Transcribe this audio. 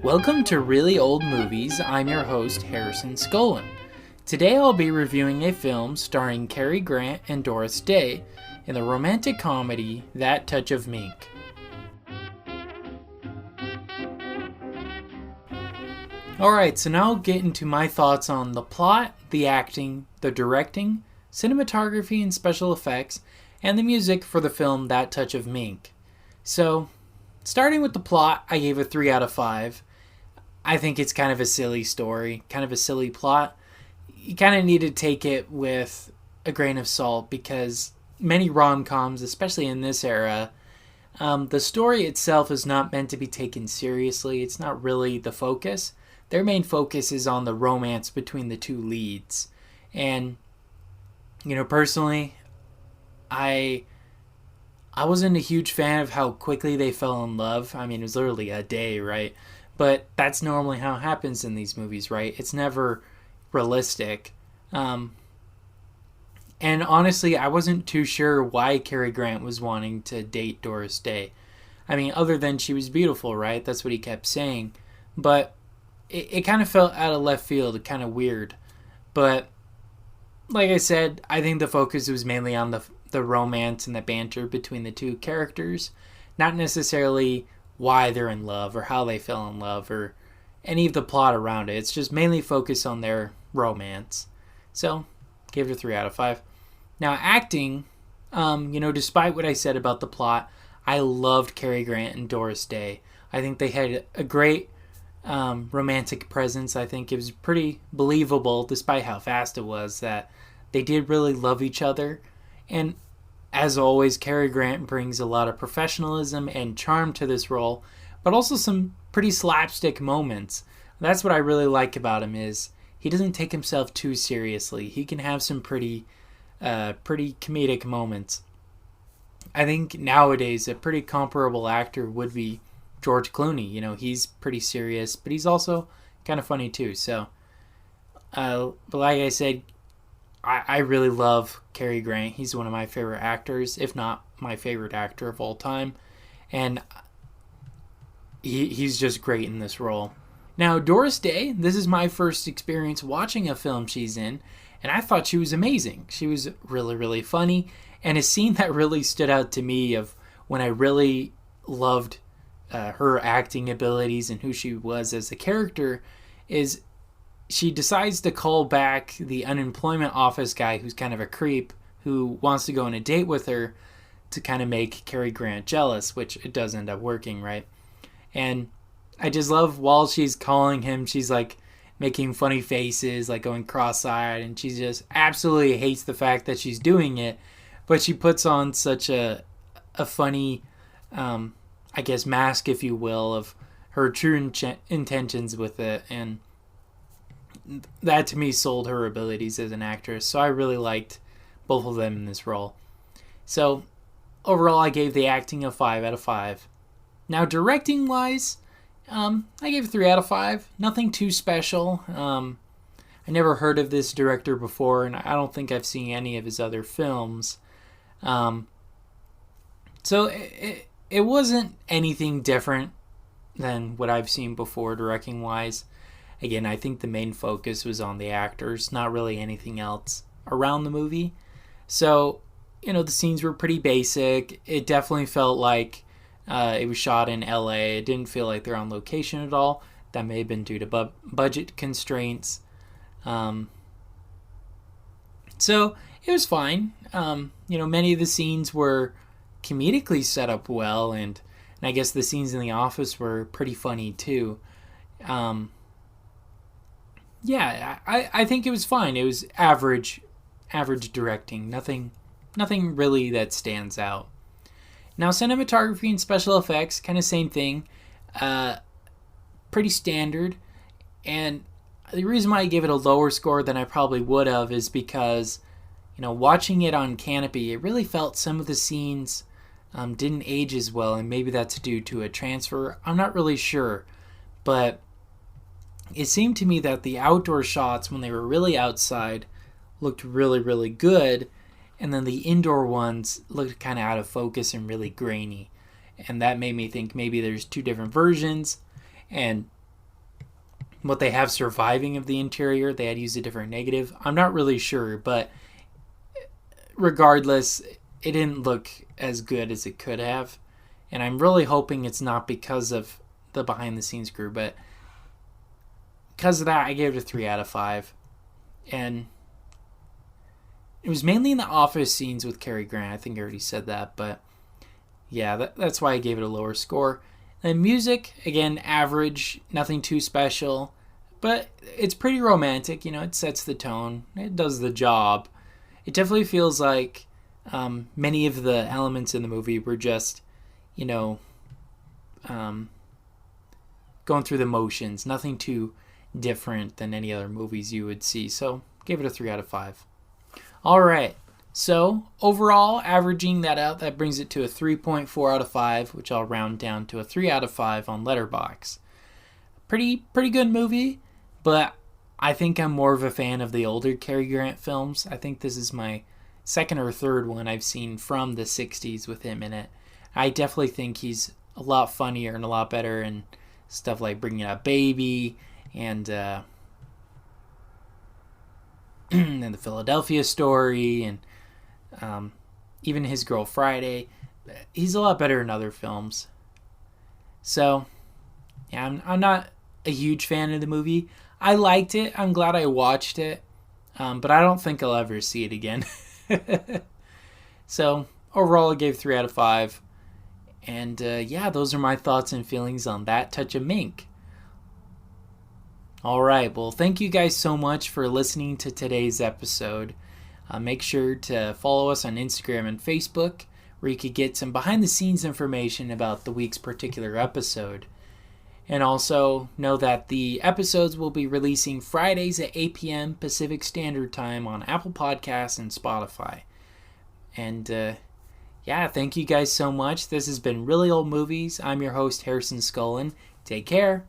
Welcome to Really Old Movies. I'm your host, Harrison Skolin. Today I'll be reviewing a film starring Cary Grant and Doris Day in the romantic comedy That Touch of Mink. Alright, so now I'll get into my thoughts on the plot, the acting, the directing, cinematography and special effects, and the music for the film That Touch of Mink. So, starting with the plot, I gave a 3 out of 5. I think it's kind of a silly story, kind of a silly plot. You kind of need to take it with a grain of salt because many rom-coms, especially in this era, the story itself is not meant to be taken seriously. It's not really the focus. Their main focus is on the romance between the two leads. And, personally, I wasn't a huge fan of how quickly they fell in love. I mean, it was literally a day, right? But that's normally how it happens in these movies, right? It's never realistic. And honestly, I wasn't too sure why Cary Grant was wanting to date Doris Day. I mean, other than she was beautiful, right? That's what he kept saying. But it kind of felt out of left field, kind of weird. But like I said, I think the focus was mainly on the romance and the banter between the two characters, not necessarily why they're in love or how they fell in love or any of the plot around it. It's just mainly focused on their romance. So, give it a 3 out of 5. Now, acting, despite what I said about the plot, I loved Cary Grant and Doris Day. I think they had a great romantic presence. I think it was pretty believable, despite how fast it was, that they did really love each other. And as always, Cary Grant brings a lot of professionalism and charm to this role, but also some pretty slapstick moments. That's what I really like about him, is he doesn't take himself too seriously. He can have some pretty comedic moments. I think nowadays a pretty comparable actor would be George Clooney. He's pretty serious, but he's also kind of funny too. So, but like I said, I really love Cary Grant. He's one of my favorite actors, if not my favorite actor of all time. And he's just great in this role. Now, Doris Day, this is my first experience watching a film she's in, and I thought she was amazing. She was really, really funny. And a scene that really stood out to me of when I really loved her acting abilities and who she was as a character is she decides to call back the unemployment office guy who's kind of a creep who wants to go on a date with her to kind of make Cary Grant jealous, which it does end up working, right? And I just love while she's calling him, she's like making funny faces, like going cross-eyed, and she just absolutely hates the fact that she's doing it, but she puts on such a funny mask, if you will, of her true intentions with it, and that to me sold her abilities as an actress. So I really liked both of them in this role. So overall, I gave the acting a 5 out of 5. Now, directing wise, I gave a 3 out of 5. Nothing too special. I never heard of this director before, and I don't think I've seen any of his other films. So it wasn't anything different than what I've seen before directing wise. Again, I think the main focus was on the actors, not really anything else around the movie. So, the scenes were pretty basic. It definitely felt like it was shot in LA. It didn't feel like they're on location at all. That may have been due to budget constraints. So, it was fine. Many of the scenes were comedically set up well, and I guess the scenes in the office were pretty funny too. I think it was fine. It was average directing. Nothing really that stands out. Now, cinematography and special effects, kind of same thing. Pretty standard. And the reason why I gave it a lower score than I probably would have is because, watching it on Canopy, it really felt some of the scenes didn't age as well, and maybe that's due to a transfer. I'm not really sure, but it seemed to me that the outdoor shots, when they were really outside, looked really, really good, and then the indoor ones looked kind of out of focus and really grainy. And that made me think maybe there's two different versions, and what they have surviving of the interior. They had used a different negative. I'm not really sure, but regardless, it didn't look as good as it could have. And I'm really hoping it's not because of the behind the scenes crew, but because of that, I gave it a 3 out of 5. And it was mainly in the office scenes with Cary Grant. I think I already said that, but yeah, that's why I gave it a lower score. And music, again, average, nothing too special, but it's pretty romantic. It sets the tone. It does the job. It definitely feels like many of the elements in the movie were just, going through the motions. Nothing too different than any other movies you would see. So, gave it a 3 out of 5. All right. So, overall, averaging that out, that brings it to a 3.4 out of 5, which I'll round down to a 3 out of 5 on Letterboxd. Pretty good movie, but I think I'm more of a fan of the older Cary Grant films. I think this is my second or third one I've seen from the 60s with him in it. I definitely think he's a lot funnier and a lot better in stuff like Bringing Up Baby and and the Philadelphia Story and even His Girl Friday. He's a lot better in other films. So, yeah, I'm not a huge fan of the movie. I liked it. I'm glad I watched it. But I don't think I'll ever see it again. So, overall, I gave 3 out of 5. And, yeah, those are my thoughts and feelings on that Touch of Mink. All right. Well, thank you guys so much for listening to today's episode. Make sure to follow us on Instagram and Facebook, where you could get some behind-the-scenes information about the week's particular episode. And also know that the episodes will be releasing Fridays at 8 p.m. Pacific Standard Time on Apple Podcasts and Spotify. And, yeah, thank you guys so much. This has been Really Old Movies. I'm your host, Harrison Scullin. Take care.